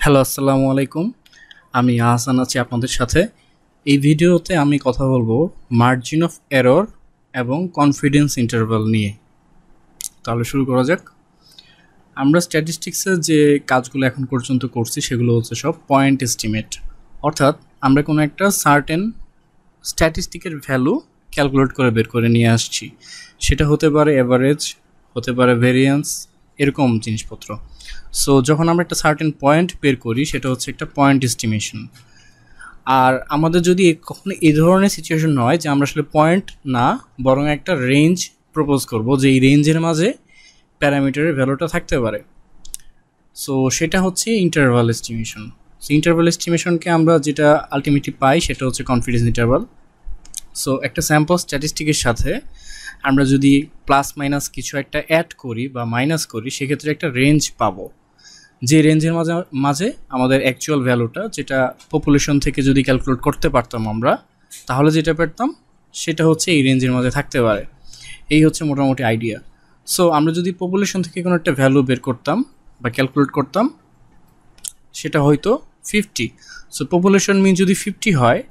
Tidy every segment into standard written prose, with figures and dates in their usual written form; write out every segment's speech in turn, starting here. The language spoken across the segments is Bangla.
হ্যালো, আসসালামু আলাইকুম। আমি আহসান আছি আপনাদের সাথে। এই ভিডিওতে আমি কথা বলবো মার্জিন অফ এরর এবং কনফিডেন্স ইন্টারভাল নিয়ে। তাহলে শুরু করা যাক। আমরা স্ট্যাটিস্টিক্সের যে কাজগুলো এখন পর্যন্ত করছি সেগুলো হচ্ছে সব পয়েন্ট এস্টিমেট, অর্থাৎ আমরা কোনো একটা সার্টেন স্ট্যাটিস্টিকের ভ্যালু ক্যালকুলেট করে বের করে নিয়ে আসছি। সেটা হতে পারে অ্যাভারেজ, হতে পারে ভেরিয়েন্স, এরকম জিনিসপত্র। সো যখন আমরা একটা সার্টেন পয়েন্ট বের করি সেটা হচ্ছে একটা পয়েন্ট এস্টিমেশন। আর আমাদের যদি কখনো এই ধরনের সিচুয়েশন হয় যে আমরা আসলে পয়েন্ট না বরং একটা রেঞ্জ প্রপোজ করব, যে এই রেঞ্জের মাঝে প্যারামিটারের ভ্যালুটা থাকতে পারে, সো সেটা হচ্ছে ইন্টারভাল এস্টিমেশন। সো ইন্টারভাল এস্টিমেশনকে আমরা যেটা আলটিমেটলি পাই সেটা হচ্ছে কনফিডেন্স ইন্টারভাল। সো একটা স্যাম্পল স্ট্যাটিস্টিকের সাথে আমরা যদি প্লাস মাইনাস কিছু একটা অ্যাড করি বা মাইনাস করি সেক্ষেত্রে একটা রেঞ্জ পাবো, যে রেঞ্জের মাঝে মাঝে আমাদের অ্যাকচুয়াল ভ্যালুটা, যেটা পপুলেশন থেকে যদি ক্যালকুলেট করতে পারতাম আমরা, তাহলে যেটা পেতাম সেটা হচ্ছে এই রেঞ্জের মাঝে থাকতে পারে। এই হচ্ছে মোটামুটি আইডিয়া। সো আমরা যদি পপুলেশন থেকে কোনো একটা ভ্যালু বের করতাম বা ক্যালকুলেট করতাম, সেটা হয়তো 50। সো পপুলেশন মিন যদি 50 হয়,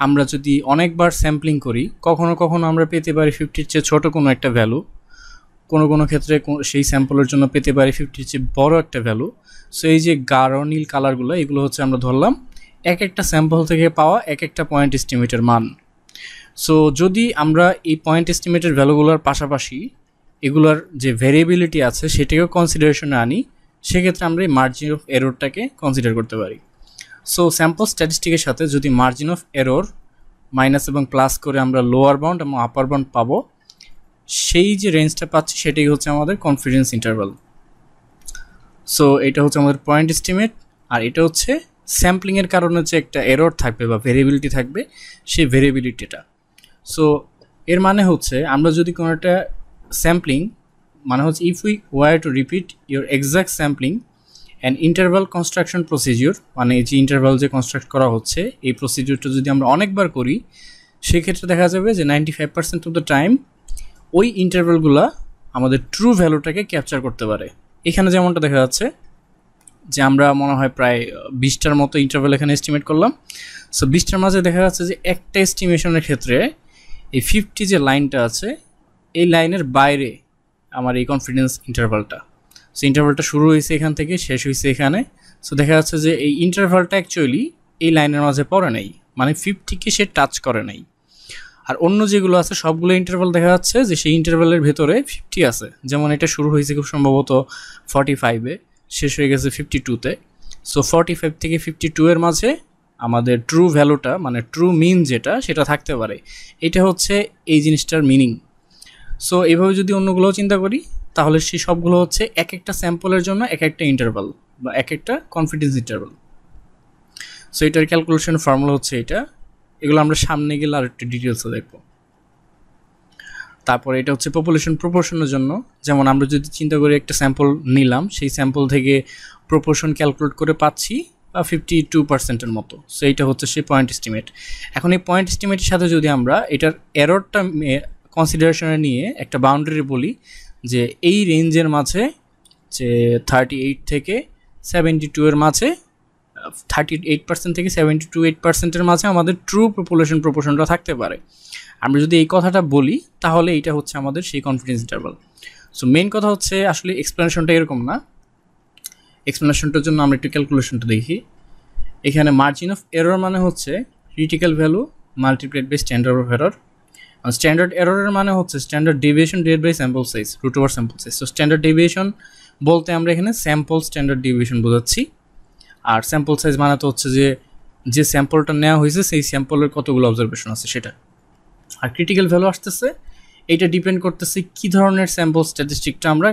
আমরা যদি অনেকবার স্যাম্পলিং করি কখনো কখনো আমরা পেতে পারি 50-র চেয়ে ছোটো কোনো একটা ভ্যালু, কোনো কোনো ক্ষেত্রে সেই স্যাম্পলের জন্য পেতে পারি 50-র চেয়ে বড় একটা ভ্যালু। সো এই যে গাঢ় নীল কালারগুলো, এগুলো হচ্ছে আমরা ধরলাম এক একটা স্যাম্পল থেকে পাওয়া এক একটা পয়েন্ট এস্টিমেটের মান। সো যদি আমরা এই পয়েন্ট এস্টিমেটের ভ্যালুগুলোর পাশাপাশি এগুলোর যে ভেরিয়েবিলিটি আছে সেটাকেও কনসিডারেশনে আনি, সেক্ষেত্রে আমরা এই মার্জিন অফ এররটাকে কনসিডার করতে পারি। সো স্যাম্পল স্ট্যাটিস্টিকের সাথে যদি মার্জিন অফ এরর মাইনাস এবং প্লাস করে আমরা লোয়ার বাউন্ড এবং আপার বাউন্ড পাবো, সেই যে রেঞ্জটা পাচ্ছি সেটাই হচ্ছে আমাদের কনফিডেন্স ইন্টারভাল। সো এটা হচ্ছে আমাদের পয়েন্ট এস্টিমেট, আর এটা হচ্ছে স্যাম্পলিংয়ের কারণে যে একটা এরর থাকবে বা ভেরিয়েবিলিটি থাকবে, সেই ভেরিয়েবিলিটিটা। সো এর মানে হচ্ছে আমরা যদি কোনো একটা স্যাম্পলিং, মানে হচ্ছে if we were to repeat your exact sampling and interval construction procedure, মানে এই যে ইন্টারভাল যে কনস্ট্রাক্ট করা হচ্ছে এই প্রসিডিউরটা যদি আমরা অনেকবার করি, সেক্ষেত্রে দেখা যাবে যে 95% অফ দ্য টাইম ওই ইন্টারভ্যালগুলো আমাদের ট্রু ভ্যালুটাকে ক্যাপচার করতে পারে। এখানে যেমনটা দেখা যাচ্ছে যে আমরা মনে হয় প্রায় 20টার মতো ইন্টারভ্যাল এখানে এস্টিমেট করলাম। সো 20টার মাঝে দেখা যাচ্ছে যে একটা এস্টিমেশনের ক্ষেত্রে এই 50 যে লাইনটা আছে এই লাইনের বাইরে আমার এই কনফিডেন্স ইন্টারভ্যালটা, সো ইন্টারভ্যালটা শুরু হয়েছে এখান থেকে, শেষ হয়েছে এখানে। সো দেখা যাচ্ছে যে এই ইন্টারভ্যালটা অ্যাকচুয়ালি এই লাইনের মাঝে পড়ে নাই, মানে 50কে সে টাচ করে নাই। আর অন্য যেগুলো আছে সবগুলো ইন্টারভ্যাল দেখা যাচ্ছে যে সেই ইন্টারভ্যালের ভেতরে 50 আছে, যেমন এটা শুরু হয়েছে খুব সম্ভবত 45-এ, শেষ হয়ে গেছে 52-তে। সো 45 থেকে 52 এর মাঝে আমাদের ট্রু ভ্যালুটা, মানে ট্রু মিন যেটা, সেটা থাকতে পারে। এটা হচ্ছে এই জিনিসটার মিনিং। সো এইভাবে যদি অন্যগুলোও চিন্তা করি তাহলে সেই সবগুলো হচ্ছে এক একটা স্যাম্পলের জন্য এক একটা ইন্টারভ্যাল বা এক একটা কনফিডেন্স ইন্টারভ্যাল। সো এটার ক্যালকুলেশন ফর্মুলা হচ্ছে এটা। এগুলো আমরা সামনে গেলে আর একটু ডিটেলসে দেখব। তারপরে এটা হচ্ছে পপুলেশন প্রপোর্শনের জন্য, যেমন আমরা যদি চিন্তা করি একটা স্যাম্পল নিলাম, সেই স্যাম্পল থেকে প্রপোর্শন ক্যালকুলেট করে পাচ্ছি 52%-এর মতো। সো এইটা হচ্ছে সেই পয়েন্ট এস্টিমেট। এখন এই পয়েন্ট এস্টিমেটের সাথে যদি আমরা এটার এররটা কনসিডারেশনে নিয়ে একটা বাউন্ডারি বলি যে এই রেঞ্জের মাঝে, যে 38 থেকে 72-এর মাঝে, 38% থেকে 72-8%-এর মাঝে আমাদের ট্রু পপুলেশন প্রপোর্শনটা থাকতে পারে, আমরা যদি এই কথাটা বলি তাহলে এইটা হচ্ছে আমাদের সেই কনফিডেন্স ইন্টারভাল। সো মেইন কথা হচ্ছে আসলে এক্সপ্লেনেশনটা এরকম না। এক্সপ্লেনেশনটার জন্য আমরা একটু ক্যালকুলেশনটা দেখি। এখানে মার্জিন অফ এরর মানে হচ্ছে critical value multiplied by standard of error. Standard এররের মানে হচ্ছে standard deviation divide by sample size root over sample size. So standard deviation বলতে আমরা এখানে স্যাম্পল স্ট্যান্ডার্ড ডেভিয়েশন বোঝাচ্ছি, আর স্যাম্পল সাইজ মানে তো হচ্ছে যে স্যাম্পলটা নেওয়া হয়েছে সেই স্যাম্পলের কতগুলো অবজারভেশন আছে সেটা। আর ক্রিটিক্যাল ভ্যালু আসতেছে, এইটা ডিপেন্ড করতেছে কী ধরনের স্যাম্পল স্ট্যাটিস্টিকটা আমরা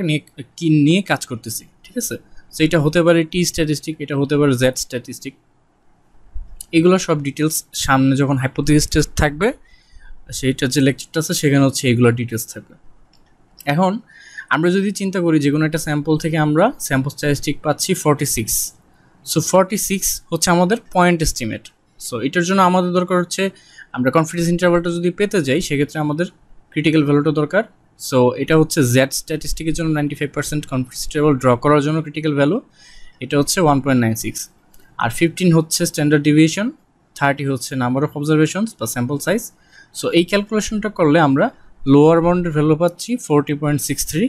নিয়ে কাজ করতেছি, ঠিক আছে। সো এটা হতে পারে টি স্ট্যাটিস্টিক, এটা হতে পারে জেড স্ট্যাটিস্টিক। এগুলো সব ডিটেলস সামনে যখন হাইপোথিসিস টেস্ট থাকবে, সেইটার যে লেকচারটা আছে সেখানে হচ্ছে এগুলো ডিটেলস থাকবে। এখন আমরা যদি চিন্তা করি যে কোনো একটা স্যাম্পল থেকে আমরা স্যাম্পল স্ট্যাটিস্টিক পাচ্ছি 46। সো 46 হচ্ছে আমাদের পয়েন্ট এস্টিমেট। সো এটার জন্য আমাদের দরকার হচ্ছে, আমরা কনফিডেন্স ইন্টারভালটা যদি পেতে যাই সেক্ষেত্রে আমাদের ক্রিটিক্যাল ভ্যালুটা দরকার। সো এটা হচ্ছে জেড স্ট্যাটিস্টিকের জন্য 95% কনফিডেন্স ইন্টারভাল ড্র করার জন্য ক্রিটিক্যাল ভ্যালু, এটা হচ্ছে 1.96। আর 15 হচ্ছে স্ট্যান্ডার্ড ডিভিয়েশন, 30 হচ্ছে নাম্বার অফ অবজারভেশনস বা স্যাম্পল সাইজ। সো এই ক্যালকুলেশনটা করলে আমরা লোয়ার বাউন্ডের ভ্যালু পাচ্ছি 40.63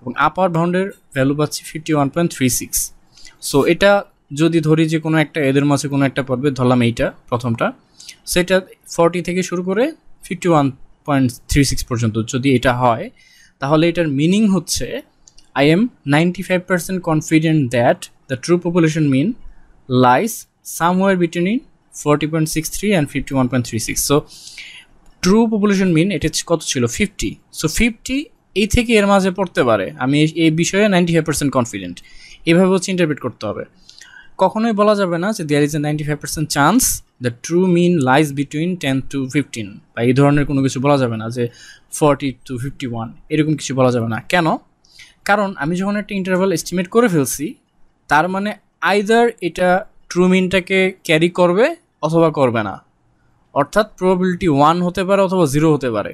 এবং আপার বাউন্ডের ভ্যালু পাচ্ছি 51.36। সো এটা যদি ধরি যে কোনো একটা এদের মাঝে কোনো একটা পড়বে, ধরলাম এইটা প্রথমটা, সেটা 40 থেকে শুরু করে 51.36 পর্যন্ত যদি এটা হয়, তাহলে এটার মিনিং হচ্ছে I am 95% confident that the true population mean lies somewhere between 40.63 and 51.36. So true population mean এটা কত ছিল 50, সো 50 এই থেকে এর মাঝে পড়তে পারে, আমি এই বিষয়ে 95% কনফিডেন্ট, এভাবে হচ্ছে ইন্টারপ্রেট করতে হবে। কখনোই বলা যাবে না যে there is a 95% chance the true mean lies between 10 to 15 বা এই ধরনের কোনো কিছু বলা যাবে না যে 40 to 51 এরকম কিছু বলা যাবে না। কেন? কারণ আমি যখন একটা ইন্টারভাল এস্টিমেট করে ফেলছি, তার মানে আইদার এটা ট্রু মিনটাকে ক্যারি করবে অথবা করবে না, অর্থাৎ প্রবাবিলিটি 1 হতে পারে অথবা 0 হতে পারে,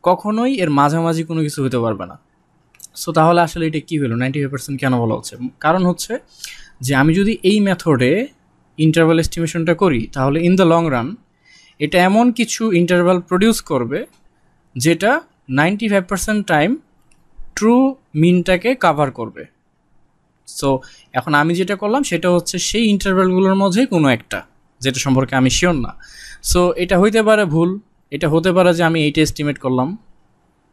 কখনোই এর মাঝামাঝি কোনো কিছু হতে পারবে না। সো তাহলে আসলে এটা কী হলো, 95% কেন বলা হচ্ছে? কারণ হচ্ছে যে আমি যদি এই মেথডে ইন্টারভাল এস্টিমেশনটা করি, তাহলে ইন দ্য লং রান এটা এমন কিছু ইন্টারভাল প্রডিউস করবে যেটা 95% টাইম ট্রু মিনটাকে কাভার করবে। সো এখন আমি যেটা করলাম সেটা হচ্ছে সেই ইন্টারভ্যালগুলোর মধ্যে কোনো একটা, যেটা সম্পর্কে আমি শিওর না। সো এটা হইতে পারে ভুল, এটা হতে পারে যে আমি এইটা এস্টিমেট করলাম,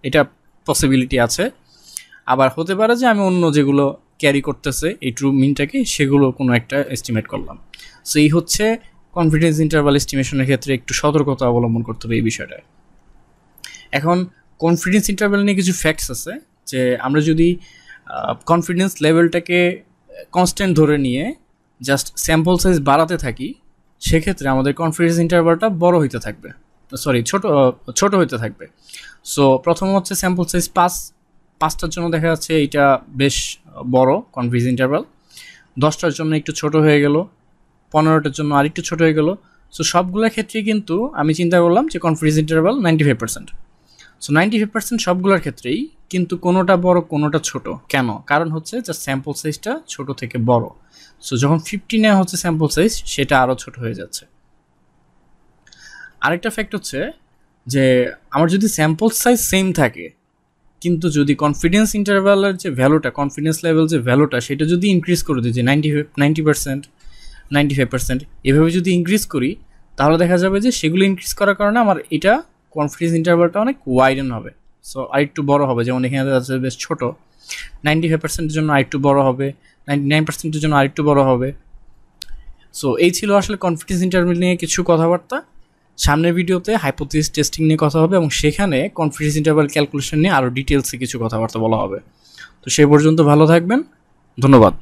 এটা পসিবিলিটি আছে, আবার হতে পারে যে আমি অন্য যেগুলো ক্যারি করতেছে এই ট্রু মিনটাকে সেগুলো কোনো একটা এস্টিমেট করলাম। সো এই হচ্ছে কনফিডেন্স ইন্টারভাল এস্টিমেশনের ক্ষেত্রে একটু সতর্কতা অবলম্বন করতে হবে এই বিষয়টায়। এখন কনফিডেন্স ইন্টারভাল নিয়ে কিছু ফ্যাক্টস আছে, যে আমরা যদি কনফিডেন্স লেভেলটাকে কনস্ট্যান্ট ধরে নিয়ে জাস্ট স্যাম্পল সাইজ বাড়াতে থাকি, সেক্ষেত্রে আমাদের কনফিডেন্স ইন্টারভালটা বড় হইতে থাকবে, ছোট হইতে থাকবে। সো প্রথম হচ্ছে স্যাম্পল সাইজ 5টার জন্য দেখা যাচ্ছে এইটা বেশ বড় কনফিডেন্স ইন্টারভাল, 10টার জন্য একটু ছোট হয়ে গেল, 15টার জন্য আরেকটু ছোট হয়ে গেল। সো সবগুলোর ক্ষেত্রে কিন্তু আমি চিন্তা করলাম যে কনফিডেন্স ইন্টারভাল 95%। সো 95% সবগুলোর ক্ষেত্রেই, কিন্তু কোনোটা বড় কোনোটা ছোট। কেন? কারণ হচ্ছে যে স্যাম্পল সাইজটা ছোট থেকে বড়। সো যখন 50 নেওয়া হচ্ছে স্যাম্পল সাইজ, সেটা আরও ছোট হয়ে যাচ্ছে। আরেকটা ফ্যাক্ট হচ্ছে যে আমার যদি স্যাম্পল সাইজ সেম থাকে, কিন্তু যদি কনফিডেন্স ইন্টারভালের যে ভ্যালুটা, কনফিডেন্স লেভেল যে ভ্যালুটা, সেটা যদি ইনক্রিজ করে দিই যে 90%, 95% এভাবে যদি ইনক্রিজ করি, তাহলে দেখা যাবে যে সেগুলো ইনক্রিজ করার কারণে আমার এটা কনফিডেন্স ইন্টারভালটা অনেক ওয়াইডেন হবে। সো আরেকটু বড় হবে, যেমন এখানে দেখা যাচ্ছে বেশ ছোটো, 95%-এর জন্য আরেকটু বড় হবে, 99%-এর জন্য আরেকটু বড় হবে। সো এই ছিল আসলে কনফিডেন্স ইন্টারভাল নিয়ে কিছু কথাবার্তা। সামনের ভিডিওতে হাইপোথিসিস টেস্টিং নিয়ে কথা হবে এবং সেখানে কনফিডেন্স ইন্টারভাল ক্যালকুলেশন নিয়ে আরও ডিটেলসে কিছু কথাবার্তা বলা হবে। তো সেই পর্যন্ত ভালো থাকবেন, ধন্যবাদ।